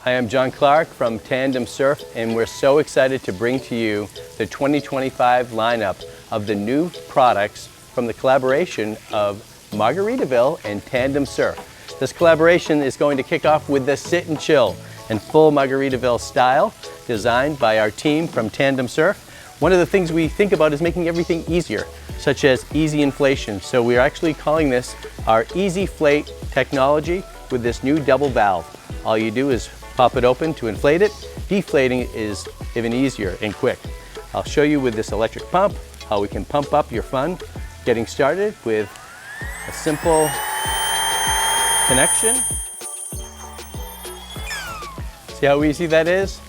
I am John Clark from TANDM Surf, and we're so excited to bring to you the 2025 lineup of the new products from the collaboration of Margaritaville and TANDM Surf. This collaboration is going to kick off with the Sit and Chill in full Margaritaville style, designed by our team from TANDM Surf. One of the things we think about is making everything easier, such as easy inflation. So we're actually calling this our Easy Flate technology with this new double valve. All you do is pop it open to inflate it. Deflating is even easier and quick. I'll show you with this electric pump how we can pump up your fun, getting started with a simple connection. See how easy that is?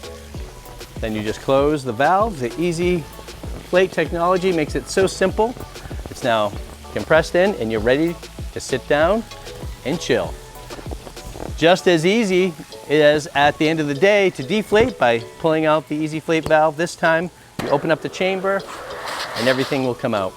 Then you just close the valve. The Easy Flate technology makes it so simple. It's now compressed in and you're ready to sit down and chill. Just as easy as at the end of the day to deflate by pulling out the Easy Flate valve. This time you open up the chamber and everything will come out.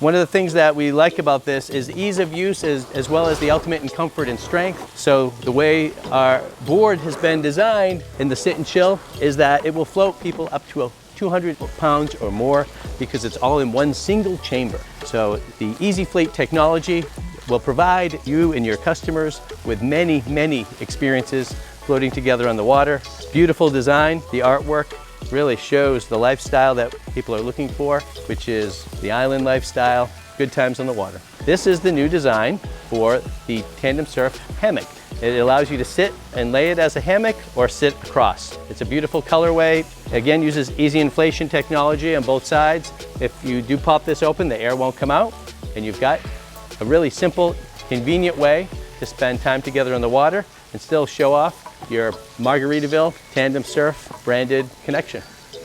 One of the things that we like about this is ease of use as well as the ultimate in comfort and strength. So the way our board has been designed in the Sit and Chill is that it will float people up to 200 pounds or more because it's all in one single chamber. So the Easy Flate technology will provide you and your customers with many, many experiences floating together on the water. Beautiful design. The artwork really shows the lifestyle that people are looking for, which is the island lifestyle, good times on the water. This is the new design for the TANDM Surf hammock. It allows you to sit and lay it as a hammock or sit across. It's a beautiful colorway. Again, uses easy inflation technology on both sides. If you do pop this open, the air won't come out, and you've got a really simple, convenient way to spend time together on the water and still show off your Margaritaville TANDM Surf branded connection.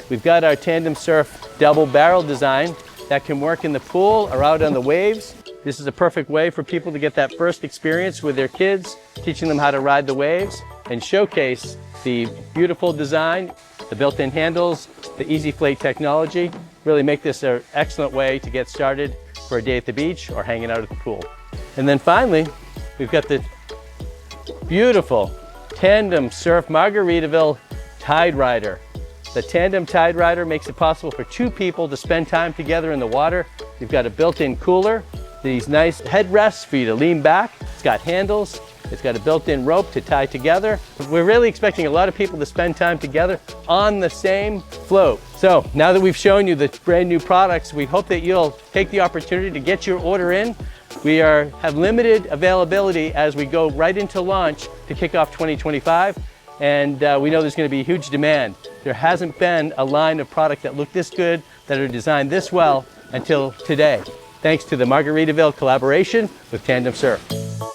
We've got our TANDM Surf double barrel design that can work in the pool or out on the waves. This is a perfect way for people to get that first experience with their kids, teaching them how to ride the waves and showcase the beautiful design, the built-in handles, the Easy Flate technology. Really make this an excellent way to get started for a day at the beach or hanging out at the pool. And then finally, we've got the beautiful TANDM Surf Margaritaville Tide Rider. The TANDM Tide Rider makes it possible for two people to spend time together in the water. You've got a built-in cooler, these nice headrests for you to lean back. It's got handles, it's got a built-in rope to tie together. We're really expecting a lot of people to spend time together on the same float. So now that we've shown you the brand new products, we hope that you'll take the opportunity to get your order in. We have limited availability as we go right into launch to kick off 2025, and we know there's going to be huge demand. There hasn't been a line of product that look this good, that are designed this well until today, thanks to the Margaritaville collaboration with TANDM Surf.